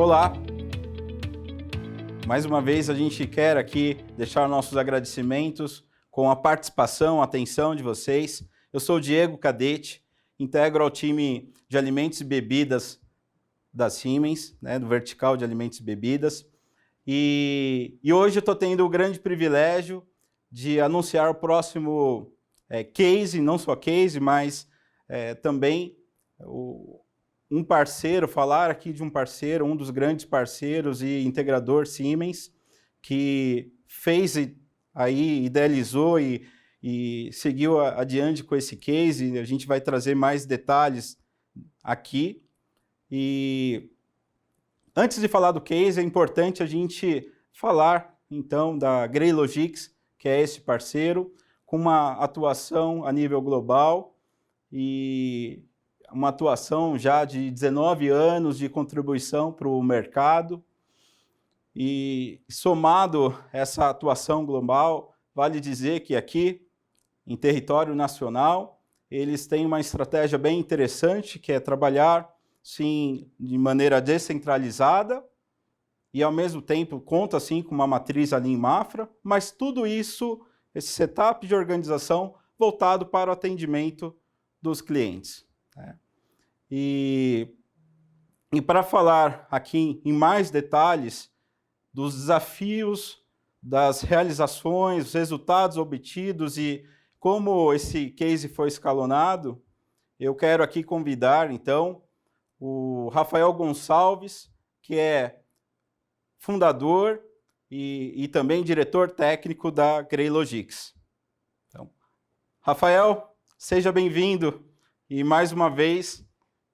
Olá! Mais uma vez a gente quer aqui deixar nossos agradecimentos com a participação, a atenção de vocês. Eu sou o Diego Cadete, integro ao time de alimentos e bebidas da Siemens, do vertical de alimentos e bebidas. E hoje eu estou tendo o grande privilégio de anunciar o próximo case, não só case, mas também um parceiro, falar aqui de um parceiro, um dos grandes parceiros e integrador Siemens, que fez aí, idealizou e seguiu adiante com esse case. A gente vai trazer mais detalhes aqui. E antes de falar do case, é importante a gente falar, então, da Greylogics, que é esse parceiro, com uma atuação a nível global e uma atuação já de 19 anos de contribuição para o mercado. E somado essa atuação global, vale dizer que aqui, em território nacional, eles têm uma estratégia bem interessante, que é trabalhar, sim, de maneira descentralizada e, ao mesmo tempo, conta, sim, com uma matriz ali em Mafra, mas tudo isso, esse setup de organização voltado para o atendimento dos clientes. E para falar aqui em mais detalhes dos desafios, das realizações, os resultados obtidos e como esse case foi escalonado, eu quero aqui convidar, então, o Rafael Gonçalves, que é fundador e também diretor técnico da Greylogics. Então, Rafael, seja bem-vindo e, mais uma vez,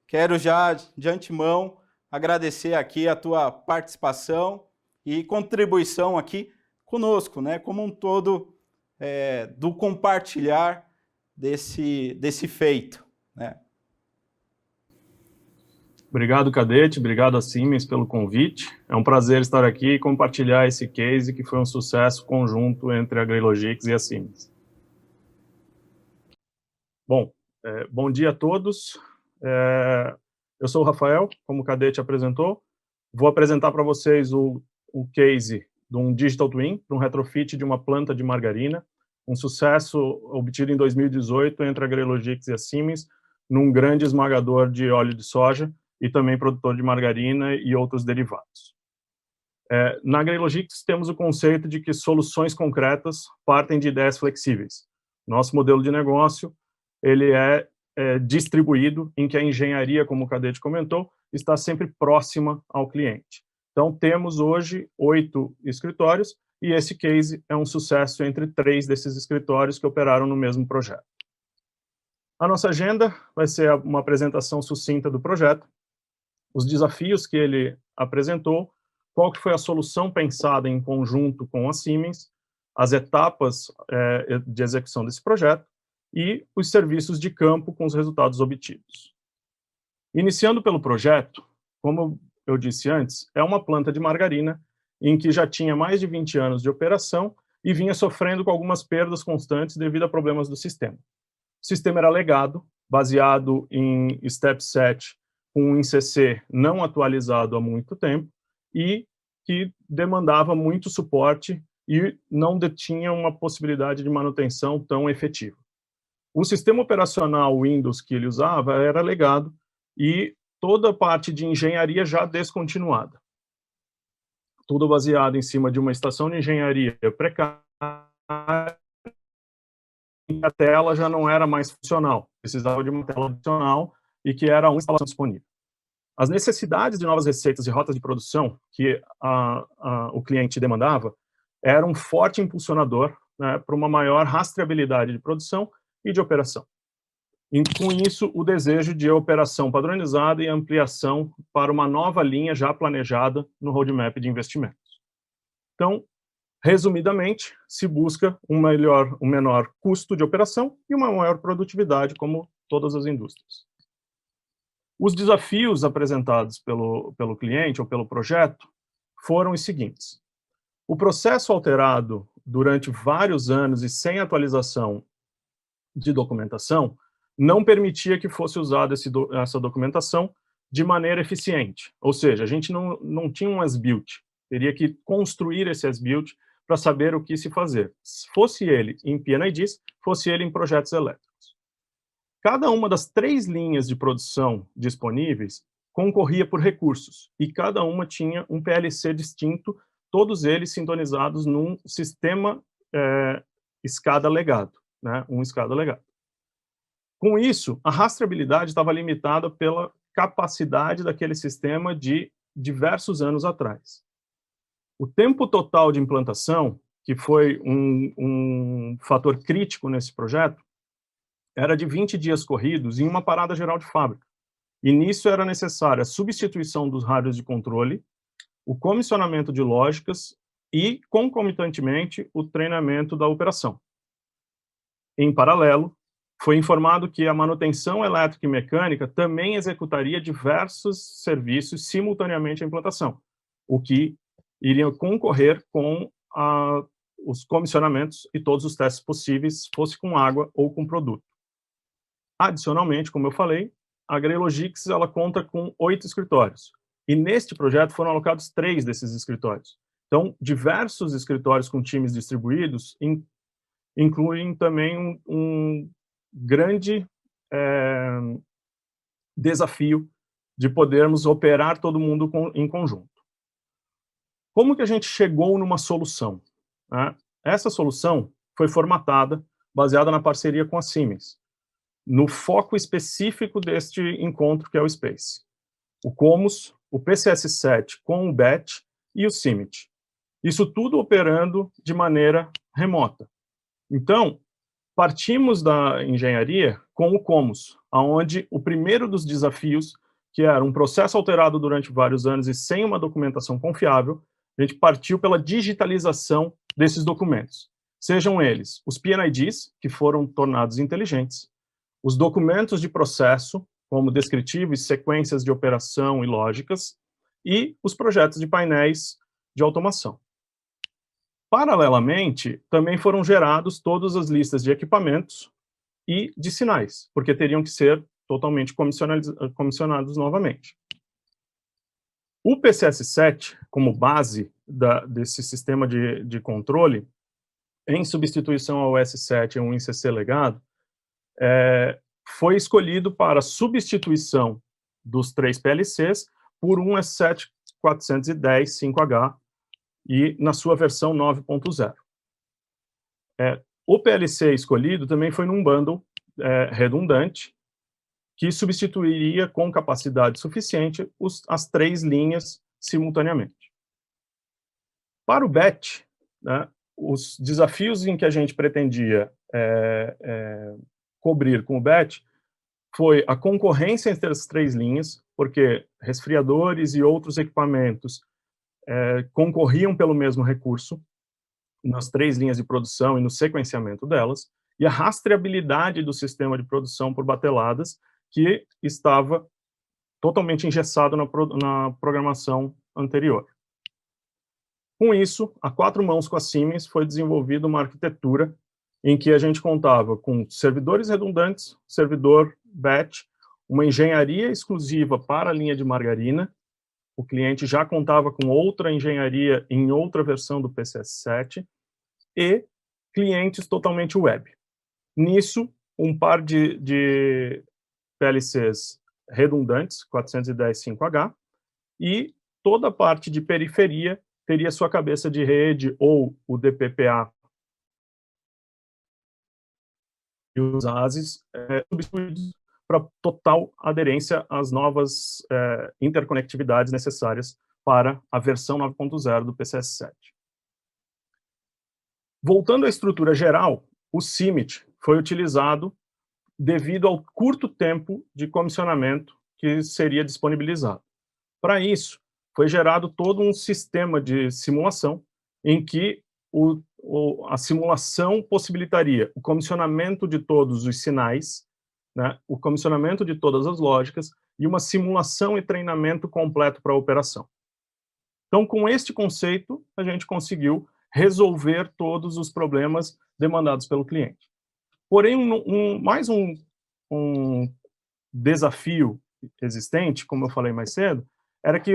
quero já, de antemão, agradecer aqui a tua participação e contribuição aqui conosco, como um todo, do compartilhar desse feito. Obrigado, Cadete, obrigado a Siemens pelo convite. É um prazer estar aqui e compartilhar esse case que foi um sucesso conjunto entre a Greylogics e a Siemens. Bom, bom dia a todos. Eu sou o Rafael, como o Cadete apresentou. Vou apresentar para vocês o case de um Digital Twin, de um retrofit de uma planta de margarina, um sucesso obtido em 2018 entre a Greylogics e a Siemens, num grande esmagador de óleo de soja e também produtor de margarina e outros derivados. Na Greylogics temos o conceito de que soluções concretas partem de ideias flexíveis. Nosso modelo de negócio ele é distribuído, em que a engenharia, como o Cadete comentou, está sempre próxima ao cliente. Então, temos hoje 8 escritórios e esse case é um sucesso entre 3 desses escritórios que operaram no mesmo projeto. A nossa agenda vai ser uma apresentação sucinta do projeto, os desafios que ele apresentou, qual que foi a solução pensada em conjunto com a Siemens, as etapas de execução desse projeto e os serviços de campo com os resultados obtidos. Iniciando pelo projeto, como eu disse antes, é uma planta de margarina em que já tinha mais de 20 anos de operação e vinha sofrendo com algumas perdas constantes devido a problemas do sistema. O sistema era legado, baseado em step set, com um ICC não atualizado há muito tempo e que demandava muito suporte e não detinha uma possibilidade de manutenção tão efetiva. O sistema operacional Windows que ele usava era legado e toda a parte de engenharia já descontinuada. Tudo baseado em cima de uma estação de engenharia precária, e a tela já não era mais funcional, precisava de uma tela adicional e que era uma instalação disponível. As necessidades de novas receitas e rotas de produção que o cliente demandava era um forte impulsionador para uma maior rastreabilidade de produção e de operação. E, com isso, o desejo de operação padronizada e ampliação para uma nova linha já planejada no roadmap de investimentos. Então, resumidamente, se busca um menor custo de operação e uma maior produtividade, como todas as indústrias. Os desafios apresentados pelo cliente ou pelo projeto foram os seguintes. O processo alterado durante vários anos e sem atualização de documentação não permitia que fosse usada essa documentação de maneira eficiente. Ou seja, a gente não tinha um as-built, teria que construir esse as-built para saber o que se fazer. Fosse ele em P&IDs, fosse ele em projetos elétricos. Cada uma das 3 linhas de produção disponíveis concorria por recursos, e cada uma tinha um PLC distinto, todos eles sintonizados num sistema escada legado, né? Um escada legado. Com isso, a rastreabilidade estava limitada pela capacidade daquele sistema de diversos anos atrás. O tempo total de implantação, que foi um fator crítico nesse projeto, era de 20 dias corridos em uma parada geral de fábrica. E nisso era necessária a substituição dos rádios de controle, o comissionamento de lógicas e, concomitantemente, o treinamento da operação. Em paralelo, foi informado que a manutenção elétrica e mecânica também executaria diversos serviços simultaneamente à implantação, o que iria concorrer com os comissionamentos e todos os testes possíveis, fosse com água ou com produto. Adicionalmente, como eu falei, a Greylogix ela conta com 8 escritórios, e neste projeto foram alocados 3 desses escritórios. Então, diversos escritórios com times distribuídos incluem também um grande desafio de podermos operar todo mundo em conjunto. Como que a gente chegou numa solução? Né? Essa solução foi formatada, baseada na parceria com a Siemens, no foco específico deste encontro, que é o Space. O Comus, o PCS7 com o BET e o CIMIT. Isso tudo operando de maneira remota. Então, partimos da engenharia com o Comus, onde o primeiro dos desafios, que era um processo alterado durante vários anos e sem uma documentação confiável, a gente partiu pela digitalização desses documentos. Sejam eles os P&IDs, que foram tornados inteligentes, os documentos de processo, como descritivos, sequências de operação e lógicas, e os projetos de painéis de automação. Paralelamente, também foram gerados todas as listas de equipamentos e de sinais, porque teriam que ser totalmente comissionados novamente. O PCS7, como base desse sistema de controle, em substituição ao S7 e um ICC legado, foi escolhido para substituição dos 3 PLCs por um S7 410 5H, e na sua versão 9.0. O PLC escolhido também foi num bundle redundante, que substituiria com capacidade suficiente as 3 linhas simultaneamente. Para o BET, né, os desafios em que a gente pretendia cobrir com o BET foi a concorrência entre as 3 linhas, porque resfriadores e outros equipamentos concorriam pelo mesmo recurso nas 3 linhas de produção e no sequenciamento delas, e a rastreabilidade do sistema de produção por bateladas, que estava totalmente engessado na programação anterior. Com isso, a 4 mãos com a Siemens foi desenvolvida uma arquitetura em que a gente contava com servidores redundantes, servidor batch, uma engenharia exclusiva para a linha de margarina. O cliente já contava com outra engenharia em outra versão do PCS7 e clientes totalmente web. Nisso, um par de PLCs redundantes, 410 5H, e toda a parte de periferia teria sua cabeça de rede ou o DPPA e os ASIS substituídos para total aderência às novas interconectividades necessárias para a versão 9.0 do PCS7. Voltando à estrutura geral, o CIMIT foi utilizado devido ao curto tempo de comissionamento que seria disponibilizado. Para isso, foi gerado todo um sistema de simulação em que a simulação possibilitaria o comissionamento de todos os sinais, né, o comissionamento de todas as lógicas e uma simulação e treinamento completo para a operação. Então, com este conceito, a gente conseguiu resolver todos os problemas demandados pelo cliente. Porém, mais um desafio existente, como eu falei mais cedo, era que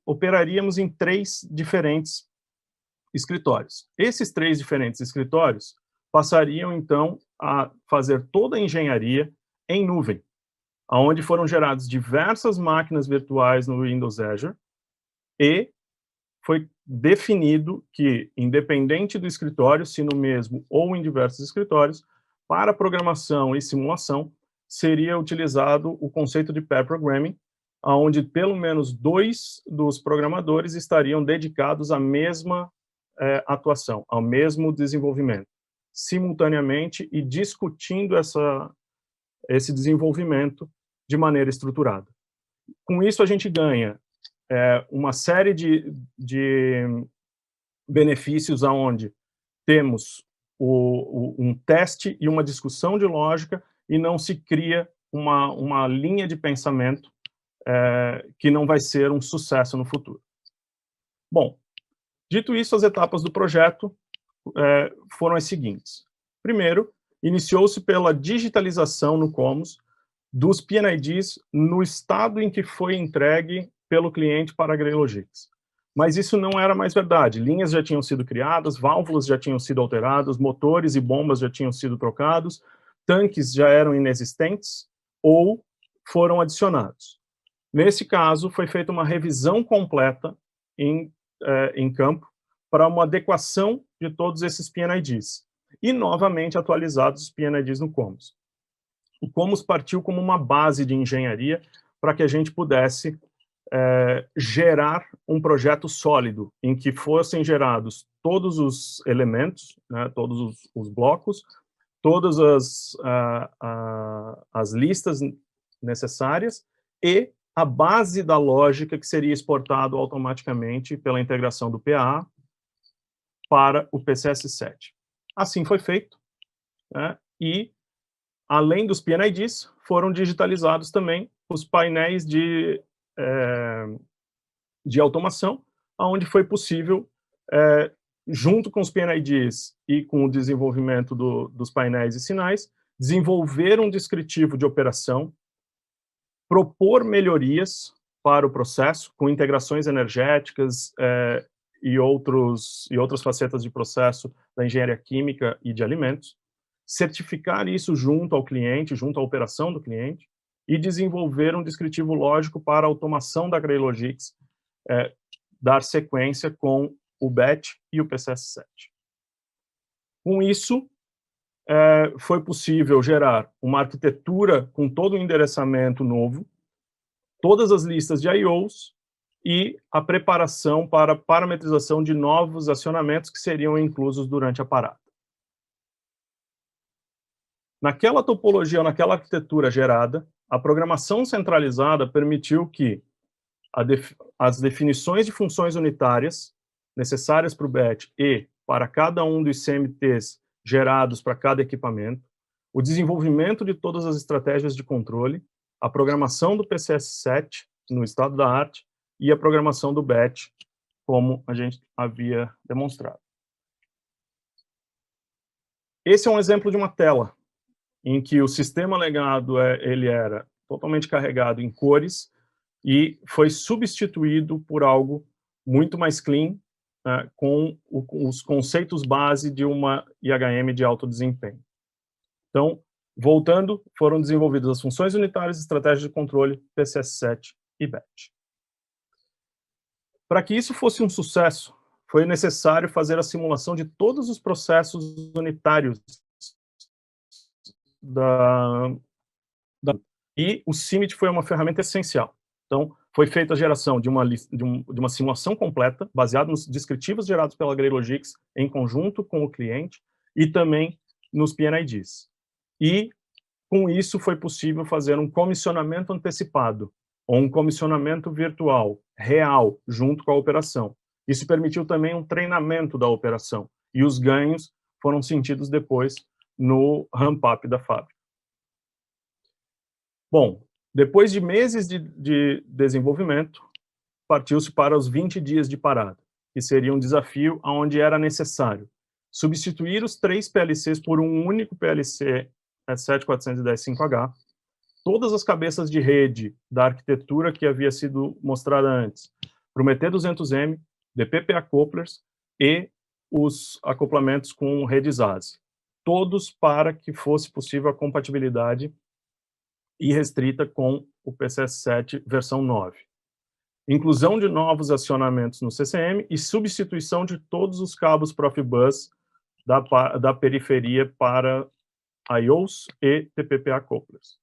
operaríamos em 3 diferentes escritórios. Esses 3 diferentes escritórios passariam, então, a fazer toda a engenharia em nuvem, onde foram geradas diversas máquinas virtuais no Windows Azure, e foi definido que, independente do escritório, se no mesmo ou em diversos escritórios, para programação e simulação, seria utilizado o conceito de pair programming, onde pelo menos 2 dos programadores estariam dedicados à mesma atuação, ao mesmo desenvolvimento, simultaneamente e discutindo esse desenvolvimento de maneira estruturada. Com isso, a gente ganha uma série de benefícios onde temos um teste e uma discussão de lógica e não se cria uma linha de pensamento que não vai ser um sucesso no futuro. Bom, dito isso, as etapas do projeto foram as seguintes. Primeiro, iniciou-se pela digitalização no Commons dos PNIDs no estado em que foi entregue pelo cliente para a Greylogix. Mas isso não era mais verdade. Linhas já tinham sido criadas, válvulas já tinham sido alteradas, motores e bombas já tinham sido trocados, tanques já eram inexistentes ou foram adicionados. Nesse caso, foi feita uma revisão completa em campo para uma adequação de todos esses PNIDs e, novamente, atualizados os PNIDs no Commons. O Commons partiu como uma base de engenharia para que a gente pudesse gerar um projeto sólido, em que fossem gerados todos os elementos, né, todos os blocos, todas as listas necessárias e a base da lógica que seria exportado automaticamente pela integração do PA para o PCS7. Assim foi feito, né, e, além dos PNIDs, foram digitalizados também os painéis de automação, onde foi possível, junto com os PNIDs e com o desenvolvimento dos painéis e sinais, desenvolver um descritivo de operação, propor melhorias para o processo, com integrações energéticas e outras facetas de processo da engenharia química e de alimentos, certificar isso junto ao cliente, junto à operação do cliente, e desenvolver um descritivo lógico para a automação da Greylogix, dar sequência com o BET e o PCS7. Com isso, foi possível gerar uma arquitetura com todo o endereçamento novo, todas as listas de I/Os e a preparação para parametrização de novos acionamentos que seriam inclusos durante a parada. Naquela topologia, ou naquela arquitetura gerada, a programação centralizada permitiu que as definições de funções unitárias necessárias para o BET e para cada um dos CMTs gerados para cada equipamento, o desenvolvimento de todas as estratégias de controle, a programação do PCS7 no estado da arte e a programação do BET, como a gente havia demonstrado. Esse é um exemplo de uma tela em que o sistema legado ele era totalmente carregado em cores e foi substituído por algo muito mais clean, com os conceitos base de uma IHM de alto desempenho. Então, voltando, foram desenvolvidas as funções unitárias, estratégias de controle, PCS7 e BET. Para que isso fosse um sucesso, foi necessário fazer a simulação de todos os processos unitários e o CIMIT foi uma ferramenta essencial. Então, foi feita a geração de uma simulação completa, baseada nos descritivos gerados pela Greylogix, em conjunto com o cliente, e também nos PNIDs. E, com isso, foi possível fazer um comissionamento antecipado, ou um comissionamento virtual, real, junto com a operação. Isso permitiu também um treinamento da operação, e os ganhos foram sentidos depois no ramp-up da fábrica. Bom, depois de meses de desenvolvimento, partiu-se para os 20 dias de parada, que seria um desafio onde era necessário substituir os 3 PLCs por um único PLC 7410-5H, todas as cabeças de rede da arquitetura que havia sido mostrada antes, para o MET200M, DPPA couplers e os acoplamentos com redes ASI, todos para que fosse possível a compatibilidade irrestrita com o PCS7 versão 9. Inclusão de novos acionamentos no CCM e substituição de todos os cabos Profibus da periferia para I/Os e TPPA couplers.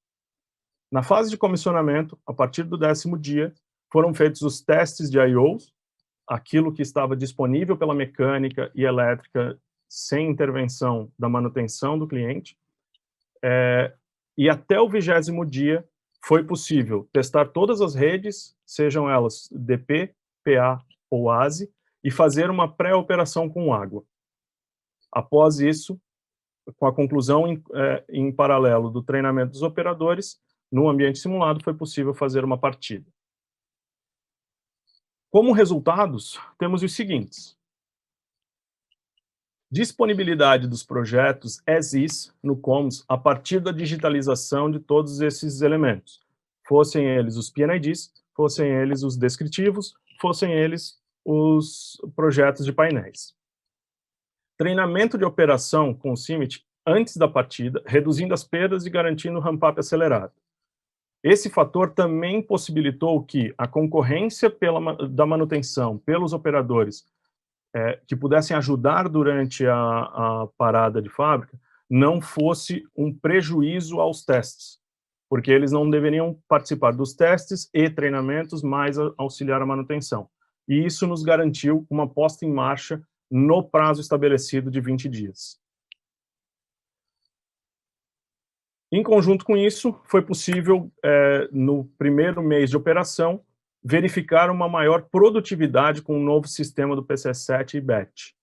Na fase de comissionamento, a partir do 10º dia, foram feitos os testes de I/Os, aquilo que estava disponível pela mecânica e elétrica sem intervenção da manutenção do cliente, e até o 20º dia foi possível testar todas as redes, sejam elas DP, PA ou ASI, e fazer uma pré-operação com água. Após isso, com a conclusão em paralelo do treinamento dos operadores, no ambiente simulado foi possível fazer uma partida. Como resultados, temos os seguintes: disponibilidade dos projetos as-is no Commons a partir da digitalização de todos esses elementos, fossem eles os PNIDs, fossem eles os descritivos, fossem eles os projetos de painéis. Treinamento de operação com o CIMIT antes da partida, reduzindo as perdas e garantindo o ramp-up acelerado. Esse fator também possibilitou que a concorrência da manutenção pelos operadores que pudessem ajudar durante a parada de fábrica não fosse um prejuízo aos testes, porque eles não deveriam participar dos testes e treinamentos, mais auxiliar a manutenção. E isso nos garantiu uma posta em marcha no prazo estabelecido de 20 dias. Em conjunto com isso, foi possível, no primeiro mês de operação, verificar uma maior produtividade com o novo sistema do PCS7 e BET.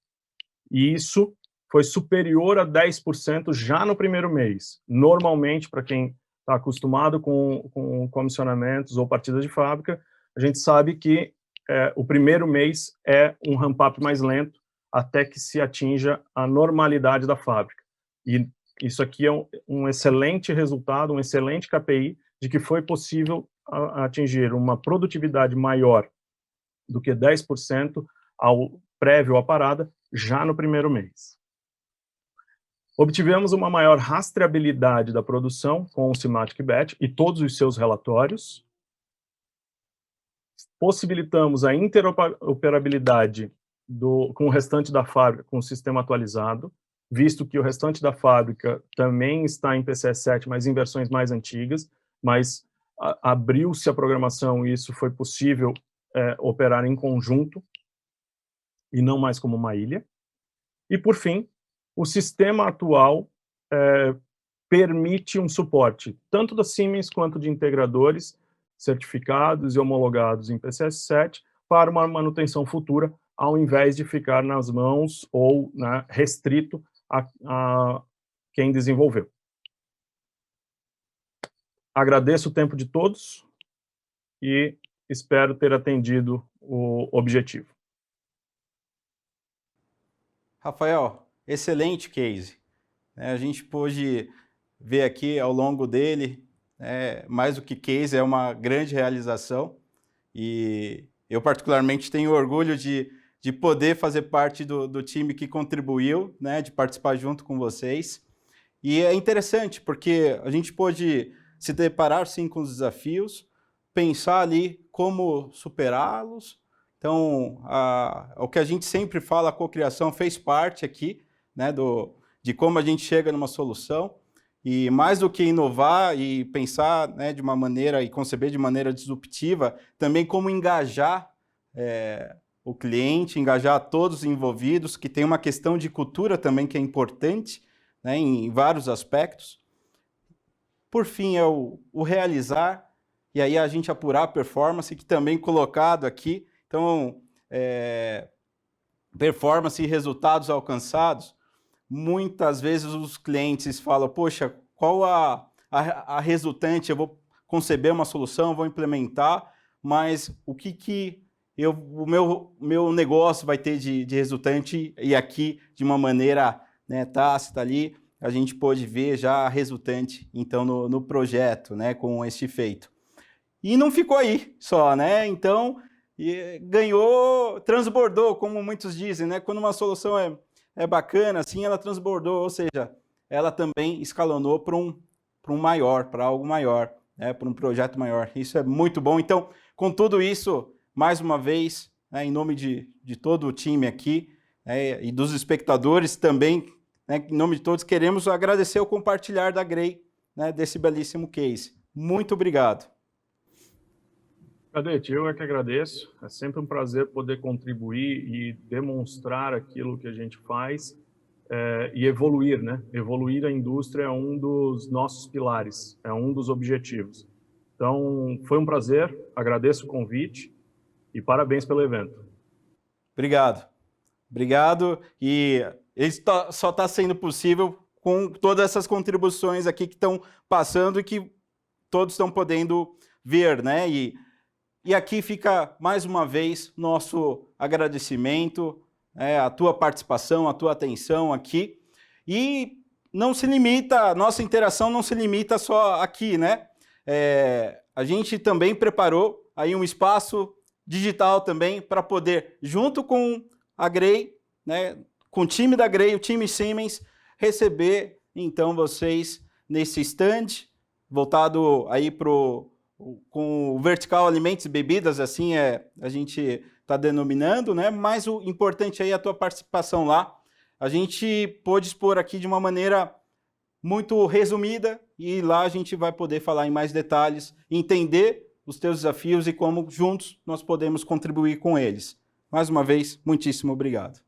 E isso foi superior a 10% já no primeiro mês. Normalmente, para quem está acostumado com comissionamentos ou partidas de fábrica, a gente sabe que o primeiro mês é um ramp-up mais lento até que se atinja a normalidade da fábrica. E isso aqui é um excelente resultado, um excelente KPI de que foi possível atingir uma produtividade maior do que 10% prévio à parada, já no primeiro mês. Obtivemos uma maior rastreabilidade da produção com o Simatic Batch e todos os seus relatórios. Possibilitamos a interoperabilidade com o restante da fábrica com o sistema atualizado, visto que o restante da fábrica também está em PCS7, mas em versões mais antigas, mas abriu-se a programação e isso foi possível operar em conjunto e não mais como uma ilha. E, por fim, o sistema atual permite um suporte tanto da Siemens quanto de integradores certificados e homologados em PCS7 para uma manutenção futura, ao invés de ficar nas mãos ou restrito a quem desenvolveu. Agradeço o tempo de todos e espero ter atendido o objetivo. Rafael, excelente case. A gente pôde ver aqui ao longo dele, mais do que case, é uma grande realização. E eu particularmente tenho orgulho de poder fazer parte do time que contribuiu, de participar junto com vocês. E é interessante, porque a gente pôde se deparar, sim, com os desafios, pensar ali como superá-los. Então, o que a gente sempre fala, a cocriação fez parte aqui, de como a gente chega numa solução. E mais do que inovar e pensar de uma maneira e conceber de maneira disruptiva, também como engajar o cliente, engajar todos os envolvidos, que tem uma questão de cultura também que é importante, em vários aspectos. Por fim, é o realizar, e aí a gente apurar a performance, que também colocado aqui. Então, performance e resultados alcançados, muitas vezes os clientes falam, poxa, qual a resultante? Eu vou conceber uma solução, vou implementar, mas o que o meu negócio vai ter de resultante, e aqui de uma maneira tácita ali, a gente pôde ver já a resultante, então, no projeto, né, com este feito. E não ficou aí só, né? Então, ganhou, transbordou, como muitos dizem, né? Quando uma solução é bacana, assim, ela transbordou, ou seja, ela também escalonou para um maior, para algo maior, né? Para um projeto maior. Isso é muito bom. Então, com tudo isso, mais uma vez, né, em nome de todo o time aqui, né, e dos espectadores também, né, em nome de todos, queremos agradecer o compartilhar da Grey, né, desse belíssimo case. Muito obrigado. Cadete, eu é que agradeço. É sempre um prazer poder contribuir e demonstrar aquilo que a gente faz e evoluir, né? Evoluir a indústria é um dos nossos pilares, é um dos objetivos. Então, foi um prazer, agradeço o convite e parabéns pelo evento. Obrigado. Obrigado. E isso só está sendo possível com todas essas contribuições aqui que estão passando e que todos estão podendo ver, né? E aqui fica, mais uma vez, nosso agradecimento, a tua participação, a tua atenção aqui. E não se limita, a nossa interação não se limita só aqui, né? A gente também preparou aí um espaço digital também para poder, junto com a Grey, né, com o time da Grey, o time Siemens, receber, então, vocês nesse stand, voltado aí com o vertical alimentos e bebidas, assim a gente está denominando, né? Mas o importante aí é a tua participação lá. A gente pôde expor aqui de uma maneira muito resumida e lá a gente vai poder falar em mais detalhes, entender os teus desafios e como juntos nós podemos contribuir com eles. Mais uma vez, muitíssimo obrigado.